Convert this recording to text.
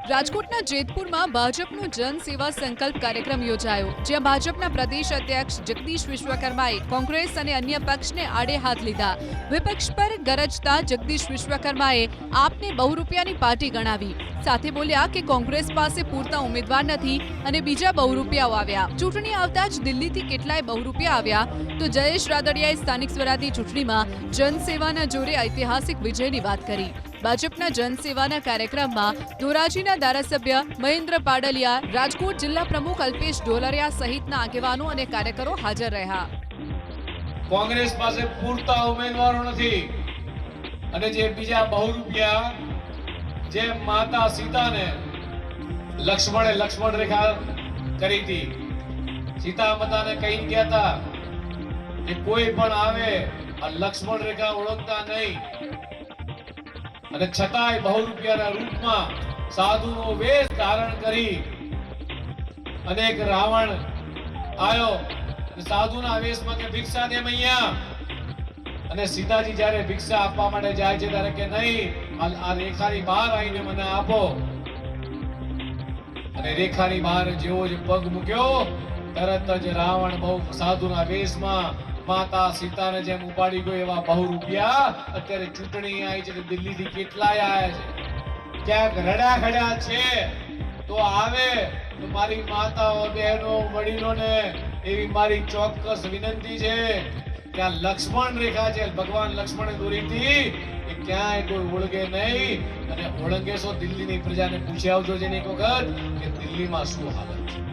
રાજકોટના જેતપુરમાં ભાજપનો જન સેવા સંકલ્પ કાર્યક્રમ યોજાયો, જ્યાં ભાજપના પ્રદેશ અધ્યક્ષ જગદીશ વિશ્વકર્માએ કોંગ્રેસ અને અન્ય પક્ષને આડે હાથ લીધા. વિપક્ષ પર ગરજતા જગદીશ વિશ્વકર્માએ આપને બહુ રૂપિયાની પાર્ટી ગણાવી. સાથે બોલ્યા કે કોંગ્રેસ પાસે પૂરતા ઉમેદવાર નથી અને બીજા બહુ રૂપિયાઓ આવ્યા. ચૂંટણી આવતા જ દિલ્હીથી કેટલાય બહુ રૂપિયા આવ્યા તો જયેશ રાદડિયાએ સ્થાનિક સ્વરાજની ચૂંટણીમાં જનસેવાના જોરે ઐતિહાસિક વિજયની વાત કરી. ભાજપના જનસેવાના કાર્યક્રમમાં ધોરાજીના ધારાસભ્ય મહેન્દ્ર પાડલિયા, રાજકોટ જિલ્લા પ્રમુખ અલ્પેશ ઢોલરિયા સહિતના આગેવાનો અને કાર્યકરો હાજર રહ્યા. કોંગ્રેસ પાસે પૂરતા ઉમેદવારો નથી અને જે બીજા બહુ રૂપિયા, જે માતા સીતાને લક્ષ્મણ રેખા કરી હતી, સીતા માતાને કહી ગયા હતા કે કોઈ પણ આવે આ લક્ષ્મણ રેખા ઓળખતા નહીં, અને છતાંય બહુ રૂપિયાના રૂપમાં સાધુનો વેશ ધારણ કરી અને એક રાવણ આવ્યો અને સાધુના વેશમાં કે ભિક્ષા દે મૈયા, અને સીતાજી જ્યારે ભિક્ષા આપવા માટે જાય છે ત્યારે કે નહીં, આ રેખાની બહાર આવીને મને આપો. અને રેખાની બહાર જેવો જ પગ મૂક્યો તરત જ રાવણ બહુ સાધુના વેશમાં માતા સીતાને જેમ ઉપાડી ગયો એવા બહુ રૂપિયા અત્યારે ચૂંટણી આવી છે, દિલ્હીથી કેટલાય આવ્યા છે, ક્યાંક રડા ખડ્યા છે તો આવે તો મારી માતાઓ, બહેનો, વડીલોને એવી મારી ચોક્કસ વિનંતી છે કે આ લક્ષ્મણ રેખા છે, ભગવાન લક્ષ્મણે દોરી હતી, એ ક્યાંય કોઈ ઓળગે નહીં. અને ઓળંગે છો દિલ્હીની પ્રજાને પૂછી આવજો જેને એક વખત કે દિલ્હીમાં શું હાલત છે.